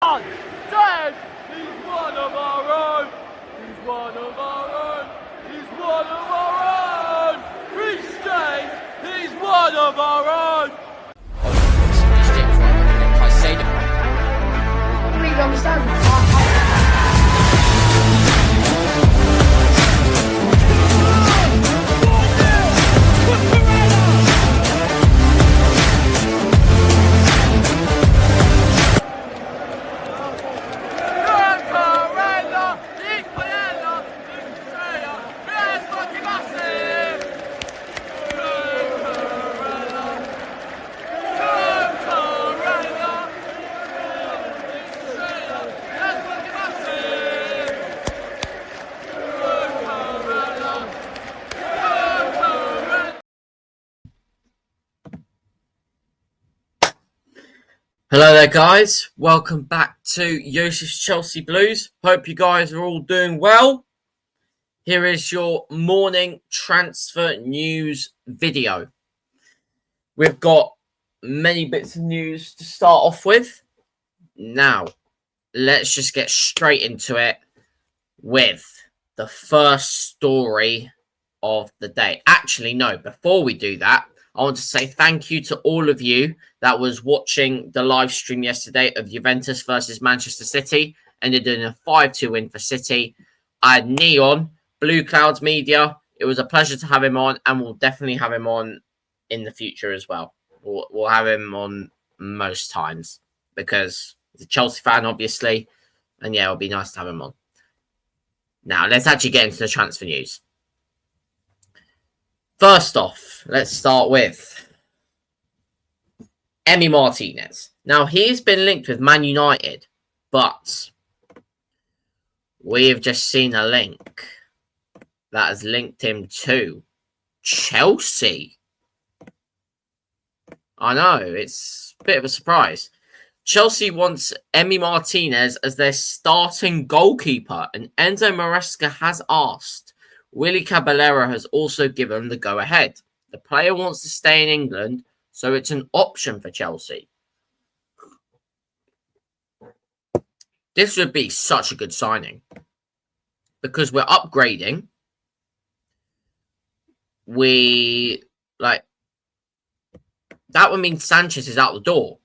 Dead! He's one of our own! He's one of our own! He's one of our own! Reece James! He's one of our own! I don't really understand. Hello there guys, welcome back to Yosef's Chelsea Blues. Hope you guys are all doing well. Here is your morning transfer news video. We've got many bits of news to start off with. Now, let's just get straight into it with the first story of the day. Actually, no, before we do that, I want to say thank you to all of you that was watching the live stream yesterday of Juventus versus Manchester City. Ended in a 5-2 win for City. I had Neon, Blue Clouds Media. It was a pleasure to have him on, and we'll definitely have him on in the future as well. We'll have him on most times because he's a Chelsea fan, obviously. And yeah, it'll be nice to have him on. Now, let's actually get into the transfer news. First off, let's start with Martinez. Now, he's been linked with Man United, but we have just seen a link that has linked him to Chelsea. I know, it's a bit of a surprise. Chelsea wants Martinez as their starting goalkeeper, and Enzo Maresca has asked. Willy Caballero has also given the go-ahead. The player wants to stay in England, so it's an option for Chelsea. This would be such a good signing because we're upgrading. That would mean Sanchez is out the door.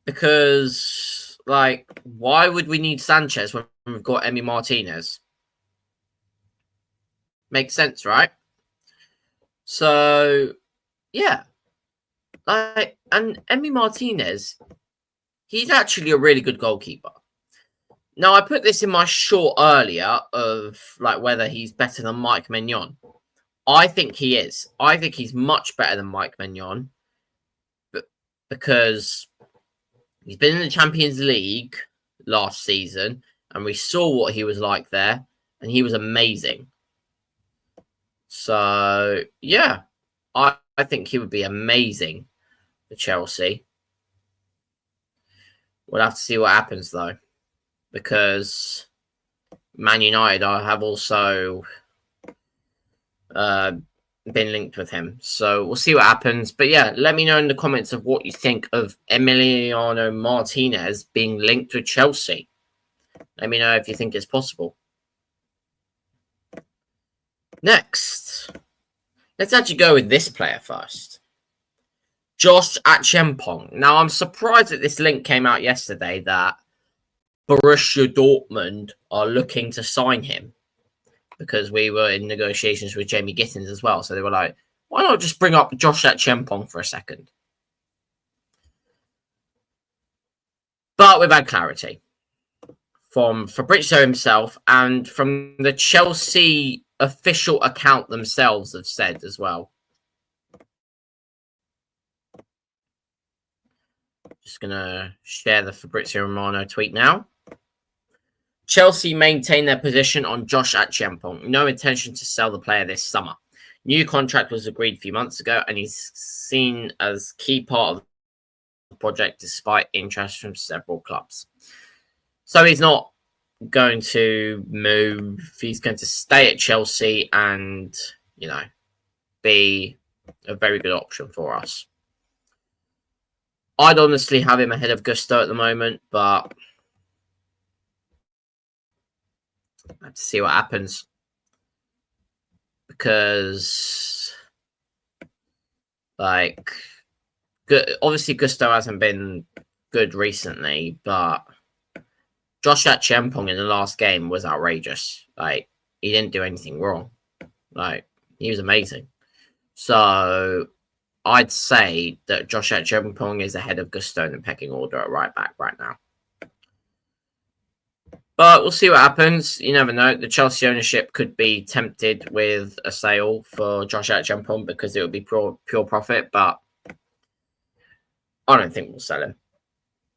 Because, why would we need Sanchez when we've got Martinez? Makes sense, right? So, yeah. And Martinez, he's actually a really good goalkeeper. Now, I put this in my short earlier of, whether he's better than Mike Maignan. I think he is. I think he's much better than Mike Maignan. Because he's been in the Champions League last season, and we saw what he was like there, and he was amazing. So, yeah, I think he would be amazing for Chelsea. We'll have to see what happens, though, because Man United have also been linked with him. So we'll see what happens. But, yeah, let me know in the comments of what you think of Emiliano Martinez being linked with Chelsea. Let me know if you think it's possible. Next, let's actually go with this player first. Josh Achaempong. Now, I'm surprised that this link came out yesterday that Borussia Dortmund are looking to sign him because we were in negotiations with Jamie Gittins as well. So they were like, why not just bring up Josh Achaempong for a second? But we've had clarity from Fabrizio himself and from the Chelsea official account themselves have said as well. Just going to share the Fabrizio Romano tweet now. Chelsea maintain their position on Josh Achaempong. No intention to sell the player this summer. New contract was agreed a few months ago, and he's seen as key part of the project despite interest from several clubs. So he's not going to move. He's going to stay at Chelsea and, be a very good option for us. I'd honestly have him ahead of Gusto at the moment, but I have to see what happens. Because, like, obviously Gusto hasn't been good recently, but Josh Achaempong in the last game was outrageous. Like, he didn't do anything wrong. Like, he was amazing. So, I'd say that Josh Achaempong is ahead of Gusto in the pecking order at right back right now. But we'll see what happens. You never know. The Chelsea ownership could be tempted with a sale for Josh Achaempong because it would be pure profit, but I don't think we'll sell him.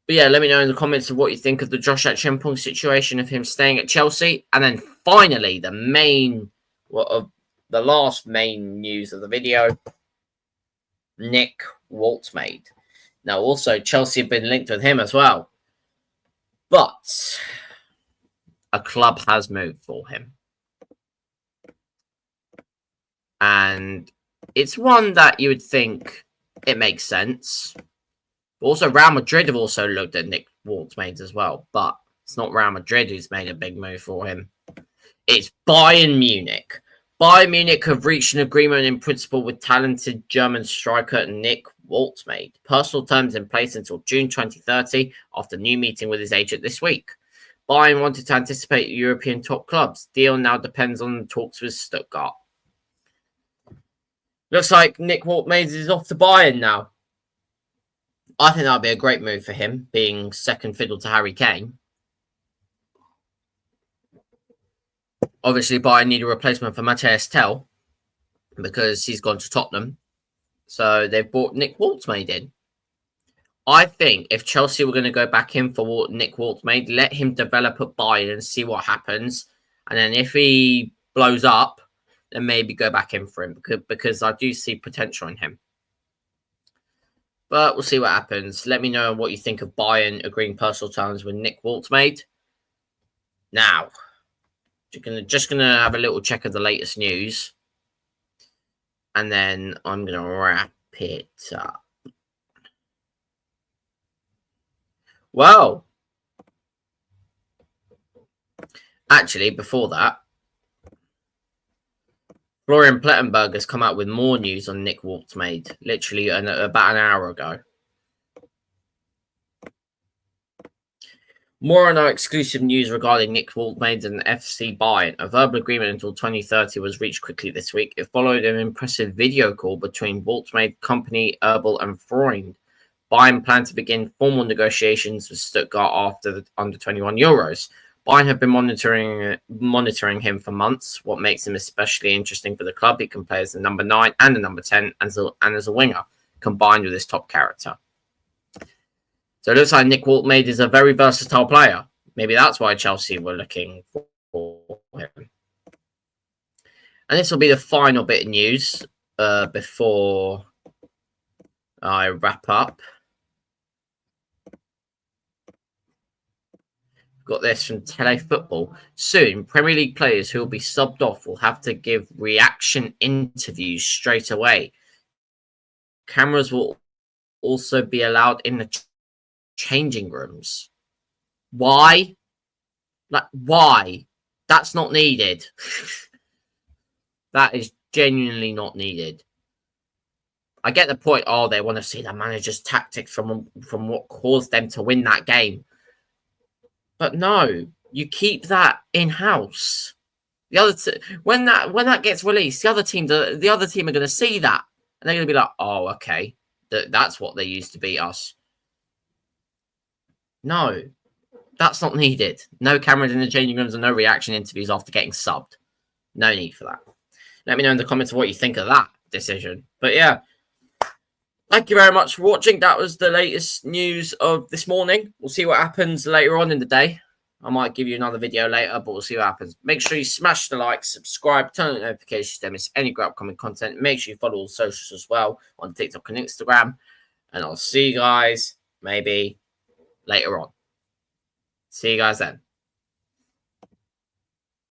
But yeah, let me know in the comments of what you think of the Josh Achaempong situation of him staying at Chelsea. And then finally, the last main news of the video, Nick Woltmade. Now, also, Chelsea have been linked with him as well. But a club has moved for him. And it's one that you would think it makes sense. Also, Real Madrid have also looked at Nick Woltmade as well. But it's not Real Madrid who's made a big move for him. It's Bayern Munich. Bayern Munich have reached an agreement in principle with talented German striker Nick Woltmade. Personal terms in place until June 2030 after a new meeting with his agent this week. Bayern wanted to anticipate European top clubs. Deal now depends on talks with Stuttgart. Looks like Nick Woltmade is off to Bayern now. I think that would be a great move for him, being second fiddle to Harry Kane. Obviously, Bayern need a replacement for Matthias Tell because he's gone to Tottenham. So they've brought Nick Woltmade in. I think if Chelsea were going to go back in for Nick Woltmade, let him develop at Bayern and see what happens. And then if he blows up, then maybe go back in for him because I do see potential in him. But we'll see what happens. Let me know what you think of Bayern agreeing personal terms with Nick Woltmade. Now, just gonna have a little check of the latest news. And then I'm going to wrap it up. Well, actually, before that, Florian Plettenberg has come out with more news on Nick Woltmade, literally about an hour ago. More on our exclusive news regarding Nick Woltmade and FC Bayern. A verbal agreement until 2030 was reached quickly this week. It followed an impressive video call between Woltmade, company, Herbal and Freund. Bayern plan to begin formal negotiations with Stuttgart after the under-21 Euros. Bayern have been monitoring him for months. What makes him especially interesting for the club, he can play as the number 9 and the number 10 and as a winger, combined with his top character. So it looks like Nick Woltmade is a very versatile player. Maybe that's why Chelsea were looking for him. And this will be the final bit of news before I wrap up. Got this from Telefootball. Soon, Premier League players who will be subbed off will have to give reaction interviews straight away. Cameras will also be allowed in the changing rooms. Why? Like, why? That's not needed. That is genuinely not needed. I get the point. Oh, they want to see the manager's tactics from what caused them to win that game. But no, you keep that in house. The other when that gets released, the other team are going to see that, and they're going to be like, "Oh, okay, that's what they used to beat us." No, that's not needed. No cameras in the changing rooms and no reaction interviews after getting subbed. No need for that. Let me know in the comments what you think of that decision. But yeah, thank you very much for watching. That was the latest news of this morning. We'll see what happens later on in the day. I might give you another video later, but we'll see what happens. Make sure you smash the like, subscribe, turn on notifications to miss any great upcoming content. Make sure you follow all the socials as well on TikTok and Instagram. And I'll see you guys maybe later on. See you guys then.